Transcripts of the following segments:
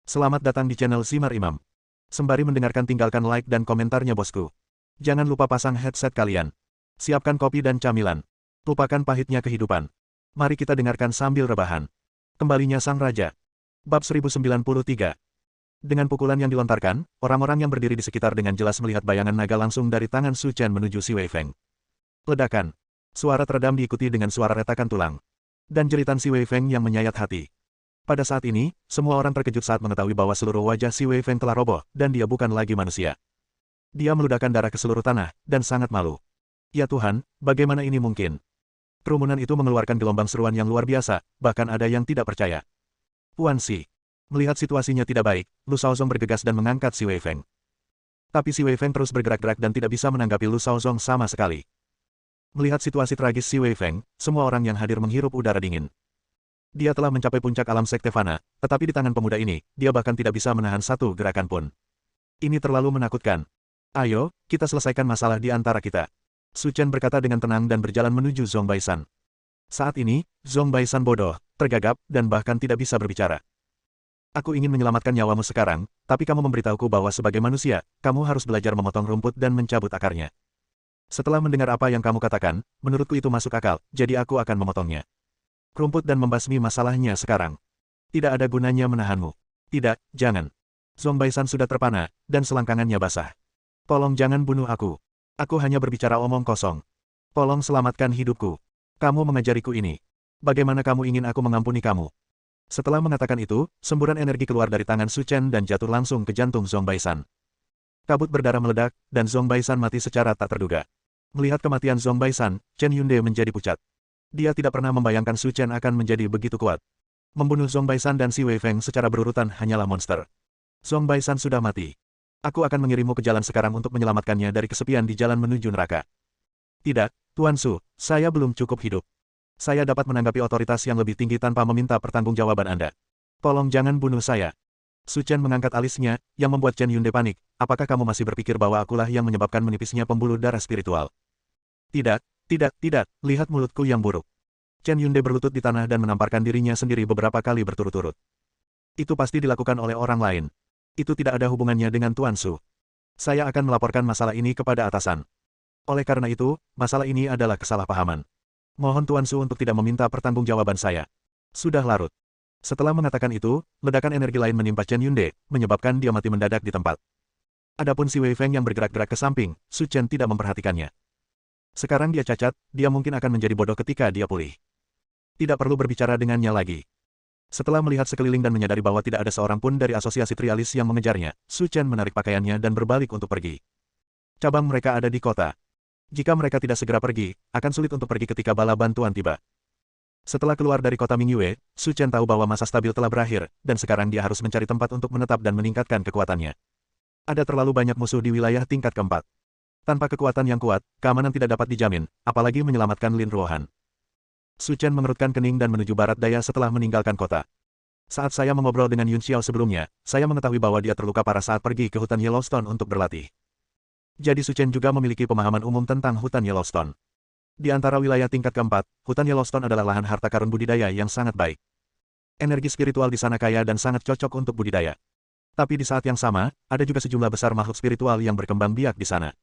Selamat datang di channel Simar Imam. Sembari mendengarkan tinggalkan like dan komentarnya bosku. Jangan lupa pasang headset kalian. Siapkan kopi dan camilan. Lupakan pahitnya kehidupan. Mari kita dengarkan sambil rebahan. Kembalinya Sang Raja. Bab 1093. Dengan pukulan yang dilontarkan, orang-orang yang berdiri di sekitar dengan jelas melihat bayangan naga langsung dari tangan Su Chen menuju Si Wei Feng. Ledakan. Suara teredam diikuti dengan suara retakan tulang. Dan jeritan Si Wei Feng yang menyayat hati. Pada saat ini, semua orang terkejut saat mengetahui bahwa seluruh wajah Si Wei Feng telah roboh, dan dia bukan lagi manusia. Dia meludahkan darah ke seluruh tanah, dan sangat malu. Ya Tuhan, bagaimana ini mungkin? Kerumunan itu mengeluarkan gelombang seruan yang luar biasa, bahkan ada yang tidak percaya. Puan Si. Melihat situasinya tidak baik, Lu Shaozong bergegas dan mengangkat Si Wei Feng. Tapi Si Wei Feng terus bergerak-gerak dan tidak bisa menanggapi Lu Shaozong sama sekali. Melihat situasi tragis Si Wei Feng, semua orang yang hadir menghirup udara dingin. Dia telah mencapai puncak alam sekte fana, tetapi di tangan pemuda ini, dia bahkan tidak bisa menahan satu gerakan pun. Ini terlalu menakutkan. Ayo, kita selesaikan masalah di antara kita. Su Chen berkata dengan tenang dan berjalan menuju Zhong Baisan. Saat ini, Zhong Baisan bodoh, tergagap, dan bahkan tidak bisa berbicara. Aku ingin menyelamatkan nyawamu sekarang, tapi kamu memberitahuku bahwa sebagai manusia, kamu harus belajar memotong rumput dan mencabut akarnya. Setelah mendengar apa yang kamu katakan, menurutku itu masuk akal, jadi aku akan memotongnya. Rumput dan membasmi masalahnya sekarang. Tidak ada gunanya menahanmu. Tidak, jangan. Zhong Baisan sudah terpana, dan selangkangannya basah. Tolong jangan bunuh aku. Aku hanya berbicara omong kosong. Tolong selamatkan hidupku. Kamu mengajariku ini. Bagaimana kamu ingin aku mengampuni kamu? Setelah mengatakan itu, semburan energi keluar dari tangan Su Chen dan jatuh langsung ke jantung Zhong Baisan. Kabut berdarah meledak, dan Zhong Baisan mati secara tak terduga. Melihat kematian Zhong Baisan, Chen Yunde menjadi pucat. Dia tidak pernah membayangkan Su Chen akan menjadi begitu kuat. Membunuh Zhong Baisan dan Si Wei Feng secara berurutan hanyalah monster. Zhong Baisan sudah mati. Aku akan mengirimmu ke jalan sekarang untuk menyelamatkannya dari kesepian di jalan menuju neraka. Tidak, Tuan Su, saya belum cukup hidup. Saya dapat menanggapi otoritas yang lebih tinggi tanpa meminta pertanggungjawaban Anda. Tolong jangan bunuh saya. Su Chen mengangkat alisnya, yang membuat Chen Yunde panik. Apakah kamu masih berpikir bahwa akulah yang menyebabkan menipisnya pembuluh darah spiritual? Tidak. Tidak, lihat mulutku yang buruk. Chen Yunde berlutut di tanah dan menamparkan dirinya sendiri beberapa kali berturut-turut. Itu pasti dilakukan oleh orang lain. Itu tidak ada hubungannya dengan Tuan Su. Saya akan melaporkan masalah ini kepada atasan. Oleh karena itu, masalah ini adalah kesalahpahaman. Mohon Tuan Su untuk tidak meminta pertanggungjawaban saya. Sudah larut. Setelah mengatakan itu, ledakan energi lain menimpa Chen Yunde, menyebabkan dia mati mendadak di tempat. Adapun Si Wei Feng yang bergerak-gerak ke samping, Su Chen tidak memperhatikannya. Sekarang dia cacat, dia mungkin akan menjadi bodoh ketika dia pulih. Tidak perlu berbicara dengannya lagi. Setelah melihat sekeliling dan menyadari bahwa tidak ada seorang pun dari asosiasi trialis yang mengejarnya, Su Chen menarik pakaiannya dan berbalik untuk pergi. Cabang mereka ada di kota. Jika mereka tidak segera pergi, akan sulit untuk pergi ketika bala bantuan tiba. Setelah keluar dari kota Mingyue, Su Chen tahu bahwa masa stabil telah berakhir, dan sekarang dia harus mencari tempat untuk menetap dan meningkatkan kekuatannya. Ada terlalu banyak musuh di wilayah tingkat keempat. Tanpa kekuatan yang kuat, keamanan tidak dapat dijamin, apalagi menyelamatkan Lin Ruohan. Su Chen mengerutkan kening dan menuju barat daya setelah meninggalkan kota. Saat saya mengobrol dengan Yun Xiao sebelumnya, saya mengetahui bahwa dia terluka parah saat pergi ke hutan Yellowstone untuk berlatih. Jadi Su Chen juga memiliki pemahaman umum tentang hutan Yellowstone. Di antara wilayah tingkat keempat, hutan Yellowstone adalah lahan harta karun budidaya yang sangat baik. Energi spiritual di sana kaya dan sangat cocok untuk budidaya. Tapi di saat yang sama, ada juga sejumlah besar makhluk spiritual yang berkembang biak di sana.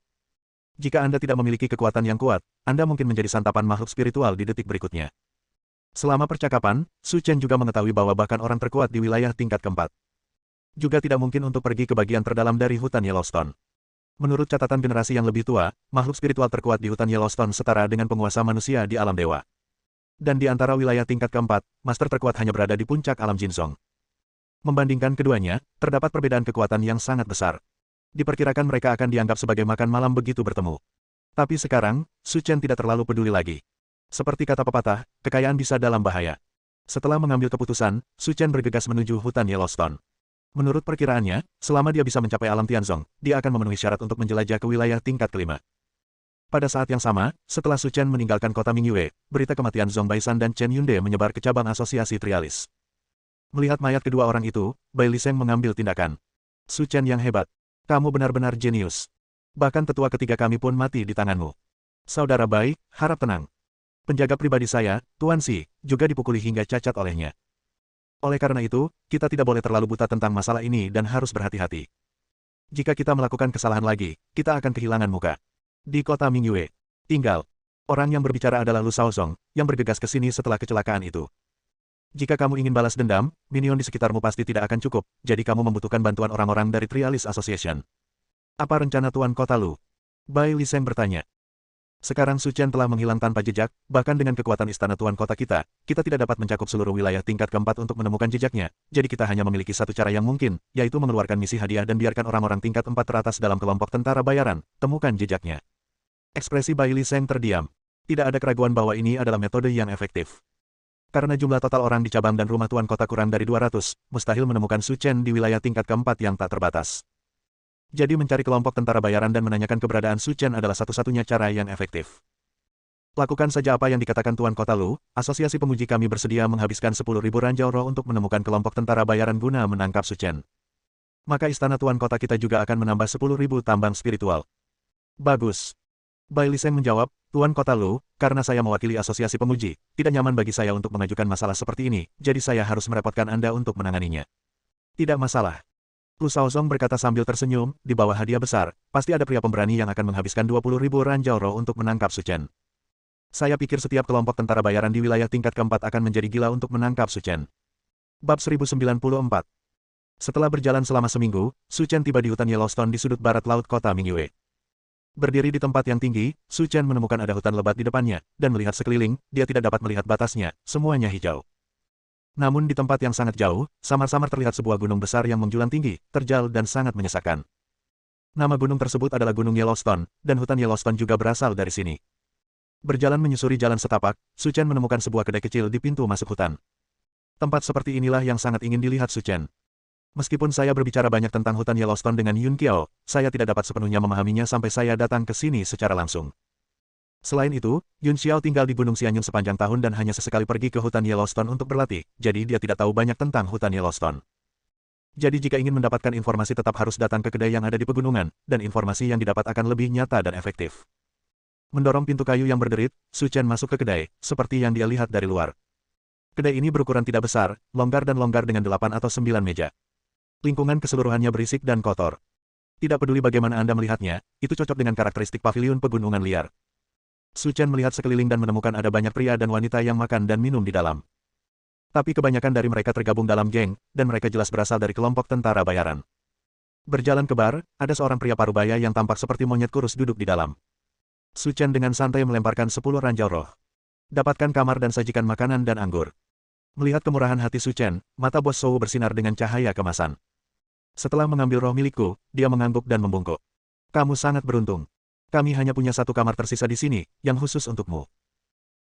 Jika Anda tidak memiliki kekuatan yang kuat, Anda mungkin menjadi santapan makhluk spiritual di detik berikutnya. Selama percakapan, Su Chen juga mengetahui bahwa bahkan orang terkuat di wilayah tingkat keempat juga tidak mungkin untuk pergi ke bagian terdalam dari hutan Yellowstone. Menurut catatan generasi yang lebih tua, makhluk spiritual terkuat di hutan Yellowstone setara dengan penguasa manusia di alam dewa. Dan di antara wilayah tingkat keempat, master terkuat hanya berada di puncak alam Jinsong. Membandingkan keduanya, terdapat perbedaan kekuatan yang sangat besar. Diperkirakan mereka akan dianggap sebagai makan malam begitu bertemu. Tapi sekarang, Su Chen tidak terlalu peduli lagi. Seperti kata pepatah, kekayaan bisa dalam bahaya. Setelah mengambil keputusan, Su Chen bergegas menuju hutan Yellowstone. Menurut perkiraannya, selama dia bisa mencapai alam Tianzong, dia akan memenuhi syarat untuk menjelajah ke wilayah tingkat kelima. Pada saat yang sama, setelah Su Chen meninggalkan kota Mingyue, berita kematian Zhong Baisan dan Chen Yunde menyebar ke cabang asosiasi trialis. Melihat mayat kedua orang itu, Bai Liseng mengambil tindakan. Su Chen yang hebat. Kamu benar-benar jenius. Bahkan tetua ketiga kami pun mati di tanganmu. Saudara Bai, harap tenang. Penjaga pribadi saya, Tuan Si, juga dipukuli hingga cacat olehnya. Oleh karena itu, kita tidak boleh terlalu buta tentang masalah ini dan harus berhati-hati. Jika kita melakukan kesalahan lagi, kita akan kehilangan muka. Di kota Mingyue, tinggal. Orang yang berbicara adalah Lu Shaozong, yang bergegas ke sini setelah kecelakaan itu. Jika kamu ingin balas dendam, minion di sekitarmu pasti tidak akan cukup, jadi kamu membutuhkan bantuan orang-orang dari Trialis Association. Apa rencana Tuan Kota Lu? Bai Liseng bertanya. Sekarang Su Chen telah menghilang tanpa jejak, bahkan dengan kekuatan istana Tuan Kota kita tidak dapat mencakup seluruh wilayah tingkat keempat untuk menemukan jejaknya, jadi kita hanya memiliki satu cara yang mungkin, yaitu mengeluarkan misi hadiah dan biarkan orang-orang tingkat 4 teratas dalam kelompok tentara bayaran, temukan jejaknya. Ekspresi Bai Liseng terdiam. Tidak ada keraguan bahwa ini adalah metode yang efektif. Karena jumlah total orang di cabang dan rumah Tuan Kota kurang dari 200, mustahil menemukan Su Chen di wilayah tingkat keempat yang tak terbatas. Jadi mencari kelompok tentara bayaran dan menanyakan keberadaan Su Chen adalah satu-satunya cara yang efektif. Lakukan saja apa yang dikatakan Tuan Kota Lu, asosiasi penguji kami bersedia menghabiskan 10.000 ranjau roh untuk menemukan kelompok tentara bayaran guna menangkap Su Chen. Maka istana Tuan Kota kita juga akan menambah 10.000 tambang spiritual. Bagus. Bai Liseng menjawab, Tuan Kota Lu, karena saya mewakili asosiasi penguji, tidak nyaman bagi saya untuk mengajukan masalah seperti ini, jadi saya harus merepotkan Anda untuk menanganinya. Tidak masalah. Lu Shaozong berkata sambil tersenyum, di bawah hadiah besar, pasti ada pria pemberani yang akan menghabiskan 20.000 ranjau roh untuk menangkap Su Chen. Saya pikir setiap kelompok tentara bayaran di wilayah tingkat keempat akan menjadi gila untuk menangkap Su Chen. Bab 1094. Setelah berjalan selama seminggu, Su Chen tiba di hutan Yellowstone di sudut barat laut kota Mingyue. Berdiri di tempat yang tinggi, Su Chen menemukan ada hutan lebat di depannya, dan melihat sekeliling, dia tidak dapat melihat batasnya, semuanya hijau. Namun di tempat yang sangat jauh, samar-samar terlihat sebuah gunung besar yang menjulang tinggi, terjal dan sangat menyesakan. Nama gunung tersebut adalah Gunung Yellowstone, dan hutan Yellowstone juga berasal dari sini. Berjalan menyusuri jalan setapak, Su Chen menemukan sebuah kedai kecil di pintu masuk hutan. Tempat seperti inilah yang sangat ingin dilihat Su Chen. Meskipun saya berbicara banyak tentang hutan Yellowstone dengan Yun Qiao, saya tidak dapat sepenuhnya memahaminya sampai saya datang ke sini secara langsung. Selain itu, Yun Xiao tinggal di Gunung Xianyun sepanjang tahun dan hanya sesekali pergi ke hutan Yellowstone untuk berlatih, jadi dia tidak tahu banyak tentang hutan Yellowstone. Jadi jika ingin mendapatkan informasi tetap harus datang ke kedai yang ada di pegunungan, dan informasi yang didapat akan lebih nyata dan efektif. Mendorong pintu kayu yang berderit, Su Chen masuk ke kedai, seperti yang dia lihat dari luar. Kedai ini berukuran tidak besar, longgar dengan 8 atau 9 meja. Lingkungan keseluruhannya berisik dan kotor. Tidak peduli bagaimana Anda melihatnya, itu cocok dengan karakteristik paviliun pegunungan liar. Su Chen melihat sekeliling dan menemukan ada banyak pria dan wanita yang makan dan minum di dalam. Tapi kebanyakan dari mereka tergabung dalam geng, dan mereka jelas berasal dari kelompok tentara bayaran. Berjalan ke bar, ada seorang pria parubaya yang tampak seperti monyet kurus duduk di dalam. Su Chen dengan santai melemparkan 10 ranjau roh. Dapatkan kamar dan sajikan makanan dan anggur. Melihat kemurahan hati Su Chen, mata bos Shou bersinar dengan cahaya kemasan. Setelah mengambil roh milikku, dia mengangguk dan membungkuk. Kamu sangat beruntung. Kami hanya punya satu kamar tersisa di sini, yang khusus untukmu.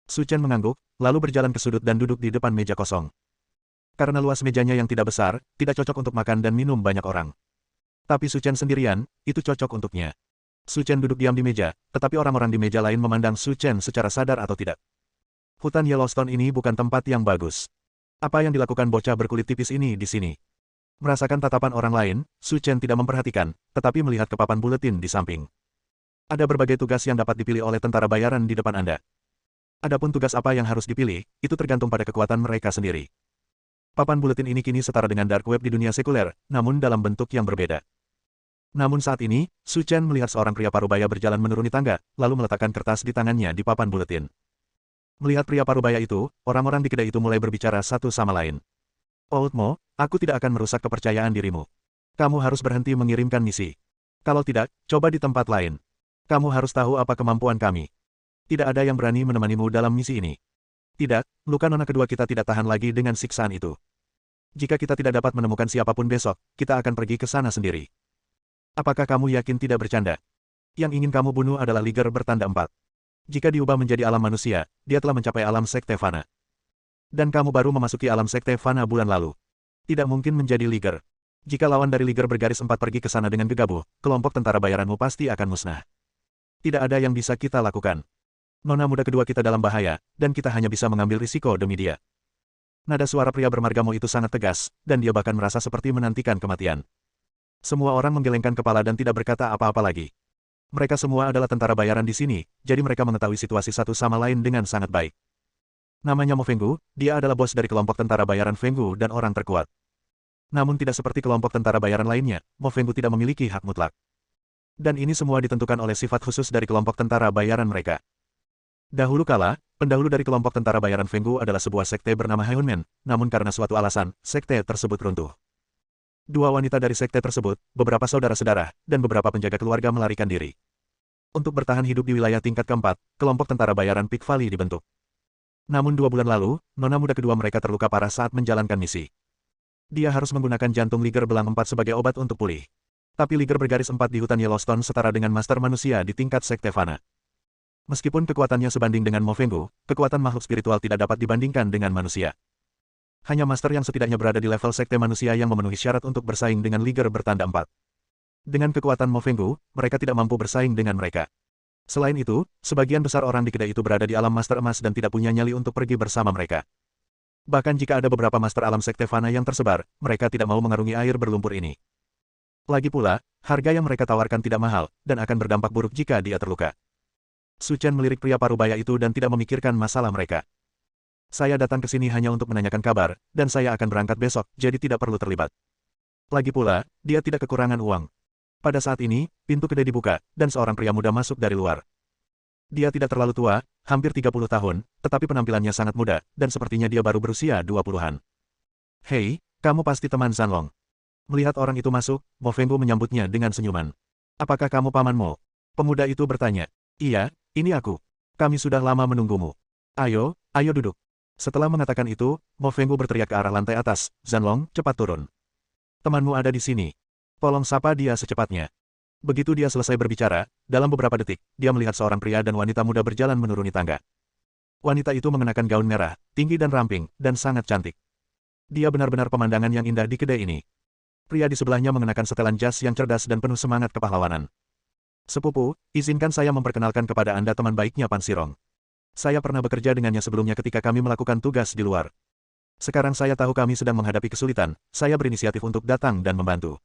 Su Chen mengangguk, lalu berjalan ke sudut dan duduk di depan meja kosong. Karena luas mejanya yang tidak besar, tidak cocok untuk makan dan minum banyak orang. Tapi Su Chen sendirian, itu cocok untuknya. Su Chen duduk diam di meja, tetapi orang-orang di meja lain memandang Su Chen secara sadar atau tidak. Hutan Yellowstone ini bukan tempat yang bagus. Apa yang dilakukan bocah berkulit tipis ini di sini? Merasakan tatapan orang lain, Su Chen tidak memperhatikan, tetapi melihat ke papan buletin di samping. Ada berbagai tugas yang dapat dipilih oleh tentara bayaran di depan Anda. Adapun tugas apa yang harus dipilih, itu tergantung pada kekuatan mereka sendiri. Papan buletin ini kini setara dengan dark web di dunia sekuler, namun dalam bentuk yang berbeda. Namun saat ini, Su Chen melihat seorang pria parubaya berjalan menuruni tangga, lalu meletakkan kertas di tangannya di papan buletin. Melihat pria parubaya itu, orang-orang di kedai itu mulai berbicara satu sama lain. Old Mo, aku tidak akan merusak kepercayaan dirimu. Kamu harus berhenti mengirimkan misi. Kalau tidak, coba di tempat lain. Kamu harus tahu apa kemampuan kami. Tidak ada yang berani menemanimu dalam misi ini. Tidak, luka nona kedua kita tidak tahan lagi dengan siksaan itu. Jika kita tidak dapat menemukan siapapun besok, kita akan pergi ke sana sendiri. Apakah kamu yakin tidak bercanda? Yang ingin kamu bunuh adalah Liger bertanda 4. Jika diubah menjadi alam manusia, dia telah mencapai alam sekte Fana. Dan kamu baru memasuki alam sekte Fana bulan lalu. Tidak mungkin menjadi Liger. Jika lawan dari Liger bergaris 4 pergi ke sana dengan gegabah, kelompok tentara bayaranmu pasti akan musnah. Tidak ada yang bisa kita lakukan. Nona muda kedua kita dalam bahaya, dan kita hanya bisa mengambil risiko demi dia. Nada suara pria bermargamu itu sangat tegas, dan dia bahkan merasa seperti menantikan kematian. Semua orang menggelengkan kepala dan tidak berkata apa-apa lagi. Mereka semua adalah tentara bayaran di sini, jadi mereka mengetahui situasi satu sama lain dengan sangat baik. Namanya Mo Fenggu, dia adalah bos dari kelompok tentara bayaran Fenggu dan orang terkuat. Namun tidak seperti kelompok tentara bayaran lainnya, Mo Fenggu tidak memiliki hak mutlak. Dan ini semua ditentukan oleh sifat khusus dari kelompok tentara bayaran mereka. Dahulu kala, pendahulu dari kelompok tentara bayaran Fenggu adalah sebuah sekte bernama Heunmen, namun karena suatu alasan, sekte tersebut runtuh. Dua wanita dari sekte tersebut, beberapa saudara-saudara, dan beberapa penjaga keluarga melarikan diri. Untuk bertahan hidup di wilayah tingkat keempat, kelompok tentara bayaran Peak Valley dibentuk. Namun 2 bulan lalu, nona muda kedua mereka terluka parah saat menjalankan misi. Dia harus menggunakan jantung Liger Belang 4 sebagai obat untuk pulih. Tapi Liger bergaris 4 di hutan Yellowstone setara dengan master manusia di tingkat sekte Fana. Meskipun kekuatannya sebanding dengan Mo Fenggu, kekuatan makhluk spiritual tidak dapat dibandingkan dengan manusia. Hanya master yang setidaknya berada di level sekte manusia yang memenuhi syarat untuk bersaing dengan Liger bertanda 4. Dengan kekuatan Mo Fenggu, mereka tidak mampu bersaing dengan mereka. Selain itu, sebagian besar orang di kedai itu berada di alam master emas dan tidak punya nyali untuk pergi bersama mereka. Bahkan jika ada beberapa master alam sekte Fana yang tersebar, mereka tidak mau mengarungi air berlumpur ini. Lagi pula, harga yang mereka tawarkan tidak mahal, dan akan berdampak buruk jika dia terluka. Su Chen melirik pria parubaya itu dan tidak memikirkan masalah mereka. Saya datang ke sini hanya untuk menanyakan kabar, dan saya akan berangkat besok, jadi tidak perlu terlibat. Lagi pula, dia tidak kekurangan uang. Pada saat ini, pintu kedai dibuka, dan seorang pria muda masuk dari luar. Dia tidak terlalu tua, hampir 30 tahun, tetapi penampilannya sangat muda, dan sepertinya dia baru berusia 20-an. Hei, kamu pasti teman Zanlong. Melihat orang itu masuk, Mo Fenggu menyambutnya dengan senyuman. Apakah kamu paman Mo? Pemuda itu bertanya. Iya, ini aku. Kami sudah lama menunggumu. Ayo, ayo duduk. Setelah mengatakan itu, Mo Fenggu berteriak ke arah lantai atas, Zanlong, cepat turun. Temanmu ada di sini. Tolong sapa dia secepatnya. Begitu dia selesai berbicara, dalam beberapa detik, dia melihat seorang pria dan wanita muda berjalan menuruni tangga. Wanita itu mengenakan gaun merah, tinggi dan ramping, dan sangat cantik. Dia benar-benar pemandangan yang indah di kedai ini. Pria di sebelahnya mengenakan setelan jas yang cerdas dan penuh semangat kepahlawanan. Sepupu, izinkan saya memperkenalkan kepada Anda teman baiknya Pan Sirong. Saya pernah bekerja dengannya sebelumnya ketika kami melakukan tugas di luar. Sekarang saya tahu kami sedang menghadapi kesulitan, saya berinisiatif untuk datang dan membantu.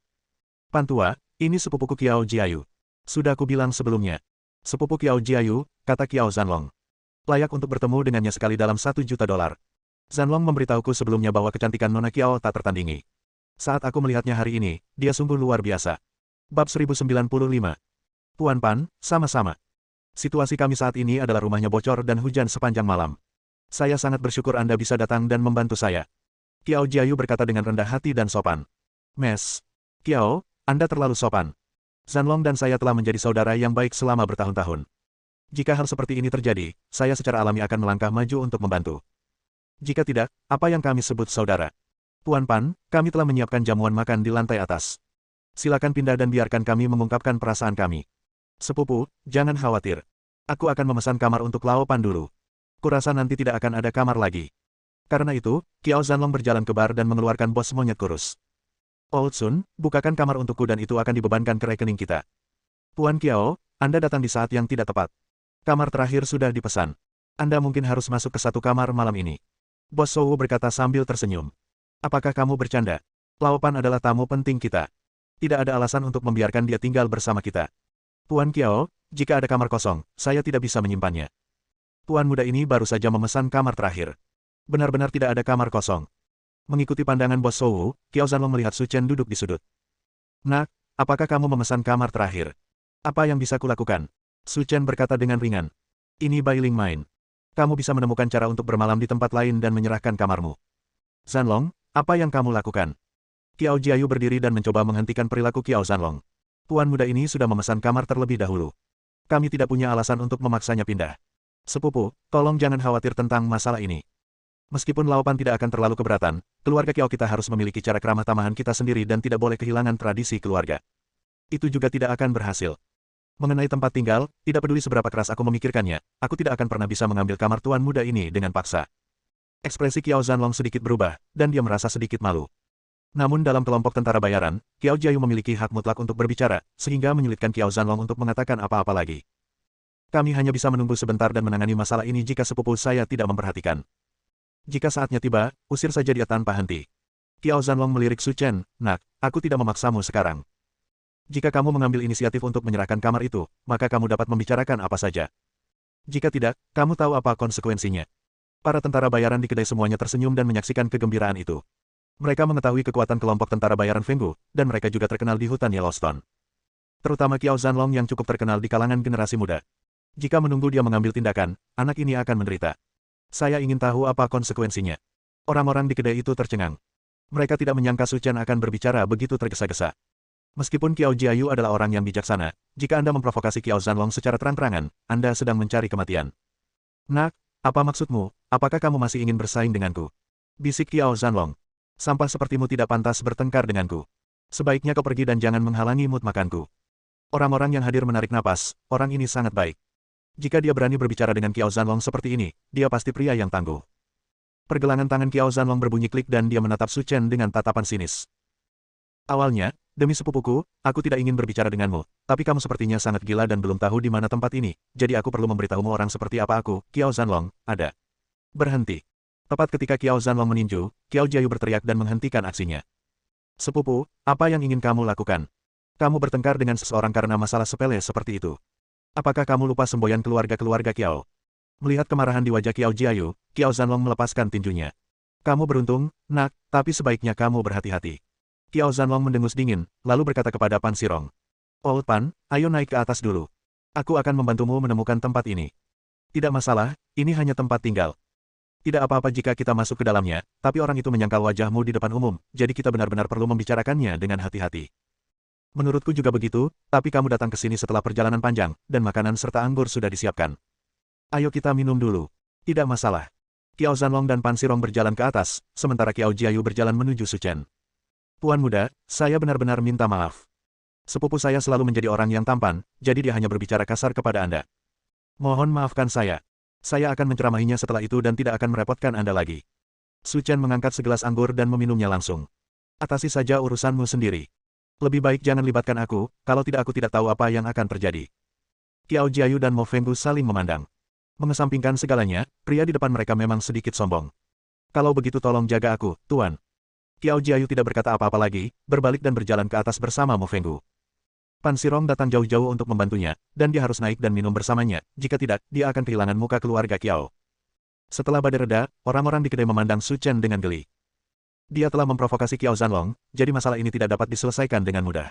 Pan tua, ini sepupuku Kiao Jiayu. Sudah kubilang sebelumnya. Sepupu Kiao Jiayu, kata Kiao Zanlong. Layak untuk bertemu dengannya sekali dalam $1 juta. Zanlong memberitahuku sebelumnya bahwa kecantikan Nona Kiao tak tertandingi. Saat aku melihatnya hari ini, dia sungguh luar biasa. Bab 1095. Tuan Pan, sama-sama. Situasi kami saat ini adalah rumahnya bocor dan hujan sepanjang malam. Saya sangat bersyukur Anda bisa datang dan membantu saya. Kiao Jiayu berkata dengan rendah hati dan sopan. Kiao, Anda terlalu sopan. Zanlong dan saya telah menjadi saudara yang baik selama bertahun-tahun. Jika hal seperti ini terjadi, saya secara alami akan melangkah maju untuk membantu. Jika tidak, apa yang kami sebut saudara? Tuan Pan, kami telah menyiapkan jamuan makan di lantai atas. Silakan pindah dan biarkan kami mengungkapkan perasaan kami. Sepupu, jangan khawatir. Aku akan memesan kamar untuk Lao Pan dulu. Kurasa nanti tidak akan ada kamar lagi. Karena itu, Kiao Zanlong berjalan ke bar dan mengeluarkan bos monyet kurus. Old Sun, bukakan kamar untukku dan itu akan dibebankan ke rekening kita. Tuan Kiao, Anda datang di saat yang tidak tepat. Kamar terakhir sudah dipesan. Anda mungkin harus masuk ke satu kamar malam ini. Bos Sowu berkata sambil tersenyum. Apakah kamu bercanda? Lao Pan adalah tamu penting kita. Tidak ada alasan untuk membiarkan dia tinggal bersama kita. Tuan Kiao, jika ada kamar kosong, saya tidak bisa menyimpannya. Tuan muda ini baru saja memesan kamar terakhir. Benar-benar tidak ada kamar kosong. Mengikuti pandangan bos Sowu, Kiao Zanlong melihat Su Chen duduk di sudut. Nak, apakah kamu memesan kamar terakhir? Apa yang bisa kulakukan? Su Chen berkata dengan ringan. Ini Bailing Mine. Kamu bisa menemukan cara untuk bermalam di tempat lain dan menyerahkan kamarmu. Zanlong, apa yang kamu lakukan? Kiao Jiayu berdiri dan mencoba menghentikan perilaku Kiao Zanlong. Tuan muda ini sudah memesan kamar terlebih dahulu. Kami tidak punya alasan untuk memaksanya pindah. Sepupu, tolong jangan khawatir tentang masalah ini. Meskipun Lao Pan tidak akan terlalu keberatan, keluarga Kiao kita harus memiliki cara keramah tamahan kita sendiri dan tidak boleh kehilangan tradisi keluarga. Itu juga tidak akan berhasil. Mengenai tempat tinggal, tidak peduli seberapa keras aku memikirkannya, aku tidak akan pernah bisa mengambil kamar tuan muda ini dengan paksa. Ekspresi Kiao Zanlong sedikit berubah, dan dia merasa sedikit malu. Namun dalam kelompok tentara bayaran, Kiao Jiayu memiliki hak mutlak untuk berbicara, sehingga menyulitkan Kiao Zanlong untuk mengatakan apa-apa lagi. Kami hanya bisa menunggu sebentar dan menangani masalah ini jika sepupu saya tidak memperhatikan. Jika saatnya tiba, usir saja dia tanpa henti. Kiao Zanlong melirik Su Chen, nak, aku tidak memaksamu sekarang. Jika kamu mengambil inisiatif untuk menyerahkan kamar itu, maka kamu dapat membicarakan apa saja. Jika tidak, kamu tahu apa konsekuensinya. Para tentara bayaran di kedai semuanya tersenyum dan menyaksikan kegembiraan itu. Mereka mengetahui kekuatan kelompok tentara bayaran Fenggu, dan mereka juga terkenal di hutan Yellowstone. Terutama Qiao Zanlong yang cukup terkenal di kalangan generasi muda. Jika menunggu dia mengambil tindakan, anak ini akan menderita. Saya ingin tahu apa konsekuensinya. Orang-orang di kedai itu tercengang. Mereka tidak menyangka Su Chen akan berbicara begitu tergesa-gesa. Meskipun Qiao Jiayu adalah orang yang bijaksana, jika Anda memprovokasi Qiao Zanlong secara terang-terangan, Anda sedang mencari kematian. Nak, apa maksudmu? Apakah kamu masih ingin bersaing denganku? Bisik Qiao Zanlong. Sampah sepertimu tidak pantas bertengkar denganku. Sebaiknya kau pergi dan jangan menghalangi mood makanku. Orang-orang yang hadir menarik napas, orang ini sangat baik. Jika dia berani berbicara dengan Qiao Zanlong seperti ini, dia pasti pria yang tangguh. Pergelangan tangan Qiao Zanlong berbunyi klik dan dia menatap Su Chen dengan tatapan sinis. Awalnya, demi sepupuku, aku tidak ingin berbicara denganmu, tapi kamu sepertinya sangat gila dan belum tahu di mana tempat ini, jadi aku perlu memberitahumu orang seperti apa aku, Qiao Zanlong, ada. Berhenti. Tepat ketika Qiao Zanlong meninju, Qiao Jiayu berteriak dan menghentikan aksinya. Sepupu, apa yang ingin kamu lakukan? Kamu bertengkar dengan seseorang karena masalah sepele seperti itu. Apakah kamu lupa semboyan keluarga-keluarga Qiao? Melihat kemarahan di wajah Qiao Jiayu, Qiao Zanlong melepaskan tinjunya. Kamu beruntung, nak, tapi sebaiknya kamu berhati-hati. Qiao Zanlong mendengus dingin, lalu berkata kepada Pan Sirong. Old Pan, ayo naik ke atas dulu. Aku akan membantumu menemukan tempat ini. Tidak masalah, ini hanya tempat tinggal. Tidak apa-apa jika kita masuk ke dalamnya, tapi orang itu menyangkal wajahmu di depan umum, jadi kita benar-benar perlu membicarakannya dengan hati-hati. Menurutku juga begitu, tapi kamu datang ke sini setelah perjalanan panjang, dan makanan serta anggur sudah disiapkan. Ayo kita minum dulu. Tidak masalah. Qiao Zanlong dan Pan Sirong berjalan ke atas, sementara Qiao Jiayu berjalan menuju Su Chen. Puan muda, saya benar-benar minta maaf. Sepupu saya selalu menjadi orang yang tampan, jadi dia hanya berbicara kasar kepada Anda. Mohon maafkan saya. Saya akan menceramahinya setelah itu dan tidak akan merepotkan Anda lagi. Su Chen mengangkat segelas anggur dan meminumnya langsung. Atasi saja urusanmu sendiri. Lebih baik jangan libatkan aku, kalau tidak aku tidak tahu apa yang akan terjadi. Qiao Jiayu dan Mo Fenggu saling memandang. Mengesampingkan segalanya, pria di depan mereka memang sedikit sombong. Kalau begitu tolong jaga aku, Tuan. Qiao Jiayu tidak berkata apa-apa lagi, berbalik dan berjalan ke atas bersama Mo Fenggu. Pan Sirong datang jauh-jauh untuk membantunya, dan dia harus naik dan minum bersamanya, jika tidak, dia akan kehilangan muka keluarga Qiao. Setelah badai reda, orang-orang di kedai memandang Su Chen dengan geli. Dia telah memprovokasi Qiao Zanlong, jadi masalah ini tidak dapat diselesaikan dengan mudah.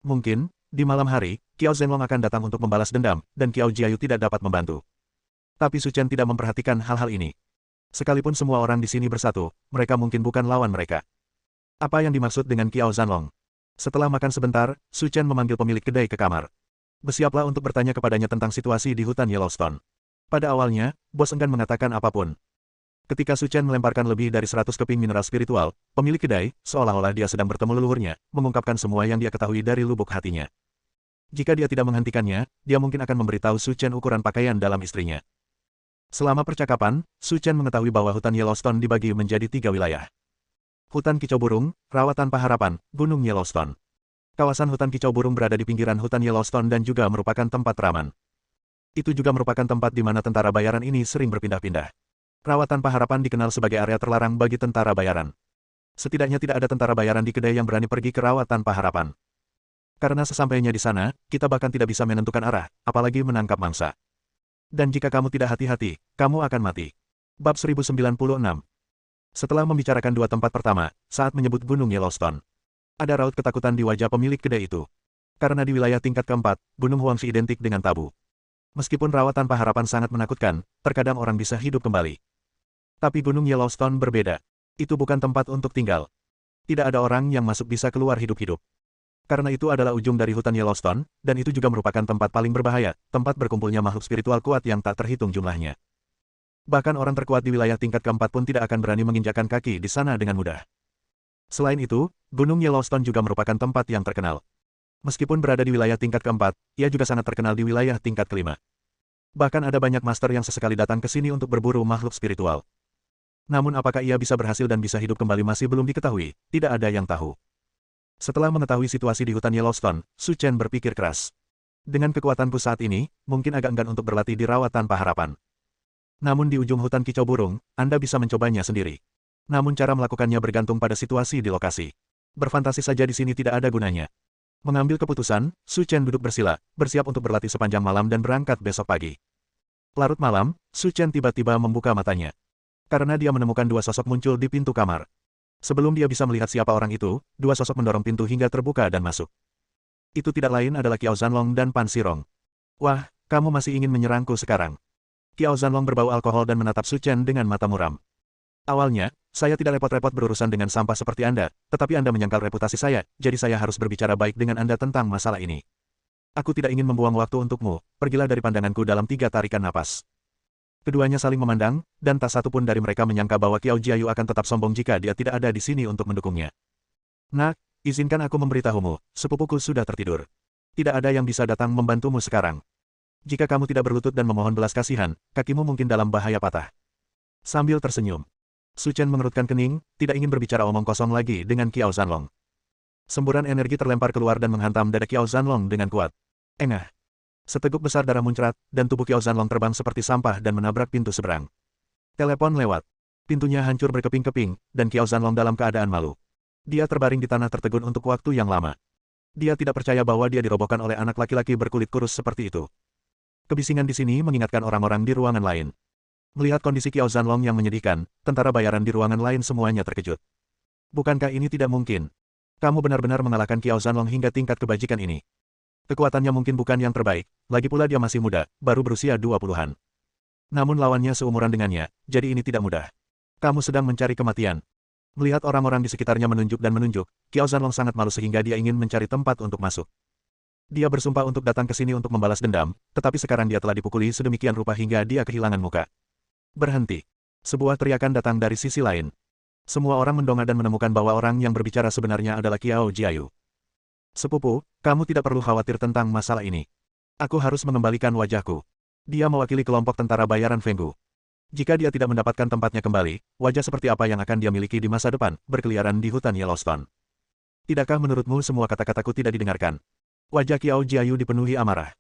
Mungkin, di malam hari, Qiao Zanlong akan datang untuk membalas dendam, dan Qiao Jiayu tidak dapat membantu. Tapi Su Chen tidak memperhatikan hal-hal ini. Sekalipun semua orang di sini bersatu, mereka mungkin bukan lawan mereka. Apa yang dimaksud dengan Qiao Zanlong? Setelah makan sebentar, Su Chen memanggil pemilik kedai ke kamar. Bersiaplah untuk bertanya kepadanya tentang situasi di hutan Yellowstone. Pada awalnya, bos enggan mengatakan apapun. Ketika Su Chen melemparkan lebih dari 100 keping mineral spiritual, pemilik kedai, seolah-olah dia sedang bertemu leluhurnya, mengungkapkan semua yang dia ketahui dari lubuk hatinya. Jika dia tidak menghentikannya, dia mungkin akan memberitahu Su Chen ukuran pakaian dalam istrinya. Selama percakapan, Su Chen mengetahui bahwa hutan Yellowstone dibagi menjadi 3 wilayah. Hutan Kicau Burung, Rawa Tanpa Harapan, Gunung Yellowstone. Kawasan hutan Kicau Burung berada di pinggiran hutan Yellowstone dan juga merupakan tempat teraman. Itu juga merupakan tempat di mana tentara bayaran ini sering berpindah-pindah. Rawa Tanpa Harapan dikenal sebagai area terlarang bagi tentara bayaran. Setidaknya tidak ada tentara bayaran di kedai yang berani pergi ke Rawa Tanpa Harapan. Karena sesampainya di sana, kita bahkan tidak bisa menentukan arah, apalagi menangkap mangsa. Dan jika kamu tidak hati-hati, kamu akan mati. Bab 1096. Setelah membicarakan dua tempat pertama, saat menyebut Gunung Yellowstone, ada raut ketakutan di wajah pemilik kedai itu. Karena di wilayah tingkat keempat, Gunung Huangshi identik dengan tabu. Meskipun Rawa Tanpa Harapan sangat menakutkan, terkadang orang bisa hidup kembali. Tapi Gunung Yellowstone berbeda. Itu bukan tempat untuk tinggal. Tidak ada orang yang masuk bisa keluar hidup-hidup. Karena itu adalah ujung dari hutan Yellowstone, dan itu juga merupakan tempat paling berbahaya, tempat berkumpulnya makhluk spiritual kuat yang tak terhitung jumlahnya. Bahkan orang terkuat di wilayah tingkat keempat pun tidak akan berani menginjakkan kaki di sana dengan mudah. Selain itu, Gunung Yellowstone juga merupakan tempat yang terkenal. Meskipun berada di wilayah tingkat keempat, ia juga sangat terkenal di wilayah tingkat kelima. Bahkan ada banyak master yang sesekali datang ke sini untuk berburu makhluk spiritual. Namun apakah ia bisa berhasil dan bisa hidup kembali masih belum diketahui, tidak ada yang tahu. Setelah mengetahui situasi di hutan Yellowstone, Su Chen berpikir keras. Dengan kekuatanku saat ini, mungkin agak enggan untuk berlatih di Rawa Tanpa Harapan. Namun di ujung hutan Kicau Burung, Anda bisa mencobanya sendiri. Namun cara melakukannya bergantung pada situasi di lokasi. Berfantasi saja di sini tidak ada gunanya. Mengambil keputusan, Su Chen duduk bersila, bersiap untuk berlatih sepanjang malam dan berangkat besok pagi. Larut malam, Su Chen tiba-tiba membuka matanya. Karena dia menemukan dua sosok muncul di pintu kamar. Sebelum dia bisa melihat siapa orang itu, dua sosok mendorong pintu hingga terbuka dan masuk. Itu tidak lain adalah Qiao Zanlong dan Pan Xirong. Wah, kamu masih ingin menyerangku sekarang. Qiao Zanlong berbau alkohol dan menatap Su Chen dengan mata muram. Awalnya, saya tidak repot-repot berurusan dengan sampah seperti Anda, tetapi Anda menyangkal reputasi saya, jadi saya harus berbicara baik dengan Anda tentang masalah ini. Aku tidak ingin membuang waktu untukmu, pergilah dari pandanganku dalam 3 tarikan napas. Keduanya saling memandang, dan tak satu pun dari mereka menyangka bahwa Qiao Jiayu akan tetap sombong jika dia tidak ada di sini untuk mendukungnya. Nak, izinkan aku memberitahumu, sepupuku sudah tertidur. Tidak ada yang bisa datang membantumu sekarang. Jika kamu tidak berlutut dan memohon belas kasihan, kakimu mungkin dalam bahaya patah. Sambil tersenyum, Su Chen mengerutkan kening, tidak ingin berbicara omong kosong lagi dengan Qiao Zanlong. Semburan energi terlempar keluar dan menghantam dada Qiao Zanlong dengan kuat. Engah. Seteguk besar darah muncrat, dan tubuh Qiao Zanlong terbang seperti sampah dan menabrak pintu seberang. Telepon lewat. Pintunya hancur berkeping-keping, dan Qiao Zanlong dalam keadaan malu. Dia terbaring di tanah tertegun untuk waktu yang lama. Dia tidak percaya bahwa dia dirobohkan oleh anak laki-laki berkulit kurus seperti itu. Kebisingan di sini mengingatkan orang-orang di ruangan lain. Melihat kondisi Qiao Zanlong yang menyedihkan, tentara bayaran di ruangan lain semuanya terkejut. Bukankah ini tidak mungkin? Kamu benar-benar mengalahkan Qiao Zanlong hingga tingkat kebajikan ini. Kekuatannya mungkin bukan yang terbaik, lagi pula dia masih muda, baru berusia 20-an. Namun lawannya seumuran dengannya, jadi ini tidak mudah. Kamu sedang mencari kematian. Melihat orang-orang di sekitarnya menunjuk dan menunjuk, Qiao Zanlong sangat malu sehingga dia ingin mencari tempat untuk masuk. Dia bersumpah untuk datang ke sini untuk membalas dendam, tetapi sekarang dia telah dipukuli sedemikian rupa hingga dia kehilangan muka. Berhenti. Sebuah teriakan datang dari sisi lain. Semua orang mendongak dan menemukan bahwa orang yang berbicara sebenarnya adalah Qiao Jiayu. Sepupu, kamu tidak perlu khawatir tentang masalah ini. Aku harus mengembalikan wajahku. Dia mewakili kelompok tentara bayaran Fenggu. Jika dia tidak mendapatkan tempatnya kembali, wajah seperti apa yang akan dia miliki di masa depan, berkeliaran di hutan Yellowstone. Tidakkah menurutmu semua kata-kataku tidak didengarkan? Wajah Qiao Jiayu dipenuhi amarah.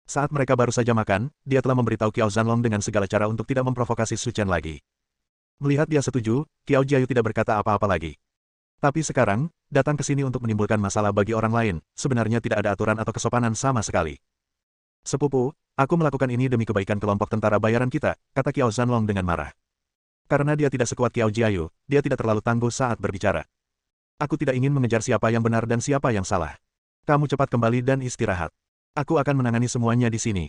Saat mereka baru saja makan, dia telah memberitahu Qiao Zanlong dengan segala cara untuk tidak memprovokasi Su Chen lagi. Melihat dia setuju, Qiao Jiayu tidak berkata apa-apa lagi. Tapi sekarang, datang ke sini untuk menimbulkan masalah bagi orang lain, sebenarnya tidak ada aturan atau kesopanan sama sekali. Sepupu, aku melakukan ini demi kebaikan kelompok tentara bayaran kita, kata Qiao Zanlong dengan marah. Karena dia tidak sekuat Qiao Jiayu, dia tidak terlalu tangguh saat berbicara. Aku tidak ingin mengejar siapa yang benar dan siapa yang salah. Kamu cepat kembali dan istirahat. Aku akan menangani semuanya di sini.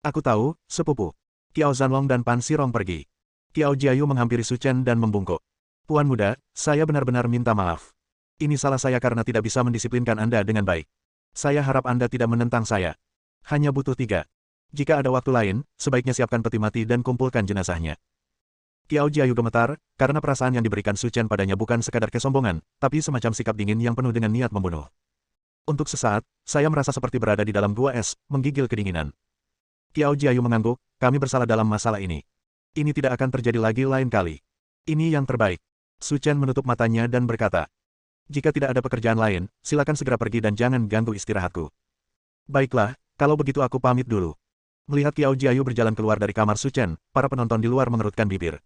Aku tahu, sepupu. Qiao Zanlong dan Pan Xirong pergi. Qiao Jiayu menghampiri Su Chen dan membungkuk. Puan muda, saya benar-benar minta maaf. Ini salah saya karena tidak bisa mendisiplinkan Anda dengan baik. Saya harap Anda tidak menentang saya. Hanya butuh 3. Jika ada waktu lain, sebaiknya siapkan peti mati dan kumpulkan jenazahnya. Qiao Jiayu gemetar, karena perasaan yang diberikan Su Chen padanya bukan sekadar kesombongan, tapi semacam sikap dingin yang penuh dengan niat membunuh. Untuk sesaat, saya merasa seperti berada di dalam gua es, menggigil kedinginan. Qiao Jiayu mengangguk, kami bersalah dalam masalah ini. Ini tidak akan terjadi lagi lain kali. Ini yang terbaik. Su Chen menutup matanya dan berkata, jika tidak ada pekerjaan lain, silakan segera pergi dan jangan ganggu istirahatku. Baiklah, kalau begitu aku pamit dulu. Melihat Qiao Jiayu berjalan keluar dari kamar Su Chen, para penonton di luar mengerutkan bibir.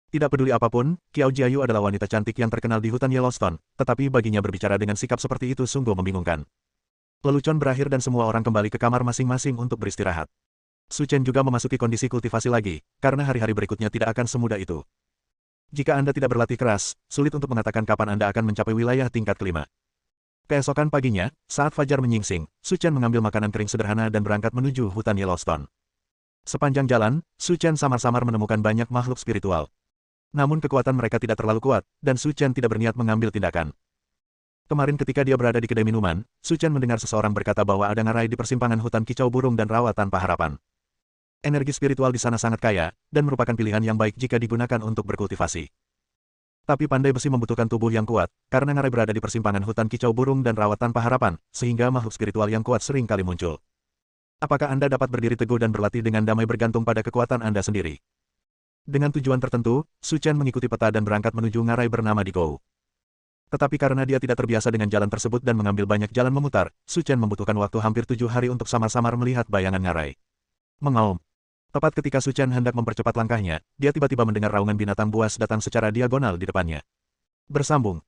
Tidak peduli apapun, Qiao Jiayu adalah wanita cantik yang terkenal di hutan Yellowstone, tetapi baginya berbicara dengan sikap seperti itu sungguh membingungkan. Lelucon berakhir dan semua orang kembali ke kamar masing-masing untuk beristirahat. Su Chen juga memasuki kondisi kultivasi lagi, karena hari-hari berikutnya tidak akan semudah itu. Jika Anda tidak berlatih keras, sulit untuk mengatakan kapan Anda akan mencapai wilayah tingkat kelima. Keesokan paginya, saat fajar menyingsing, Su Chen mengambil makanan kering sederhana dan berangkat menuju hutan Yellowstone. Sepanjang jalan, Su Chen samar-samar menemukan banyak makhluk spiritual. Namun kekuatan mereka tidak terlalu kuat, dan Su Chen tidak berniat mengambil tindakan. Kemarin ketika dia berada di kedai minuman, Su Chen mendengar seseorang berkata bahwa ada ngarai di persimpangan hutan kicau burung dan rawa tanpa harapan. Energi spiritual di sana sangat kaya, dan merupakan pilihan yang baik jika digunakan untuk berkultivasi. Tapi pandai besi membutuhkan tubuh yang kuat, karena ngarai berada di persimpangan hutan kicau burung dan rawa tanpa harapan, sehingga makhluk spiritual yang kuat sering kali muncul. Apakah Anda dapat berdiri teguh dan berlatih dengan damai bergantung pada kekuatan Anda sendiri? Dengan tujuan tertentu, Su Chen mengikuti peta dan berangkat menuju ngarai bernama Digou. Tetapi karena dia tidak terbiasa dengan jalan tersebut dan mengambil banyak jalan memutar, Su Chen membutuhkan waktu hampir 7 hari untuk samar-samar melihat bayangan ngarai. Mengaum. Tepat ketika Su Chen hendak mempercepat langkahnya, dia tiba-tiba mendengar raungan binatang buas datang secara diagonal di depannya. Bersambung.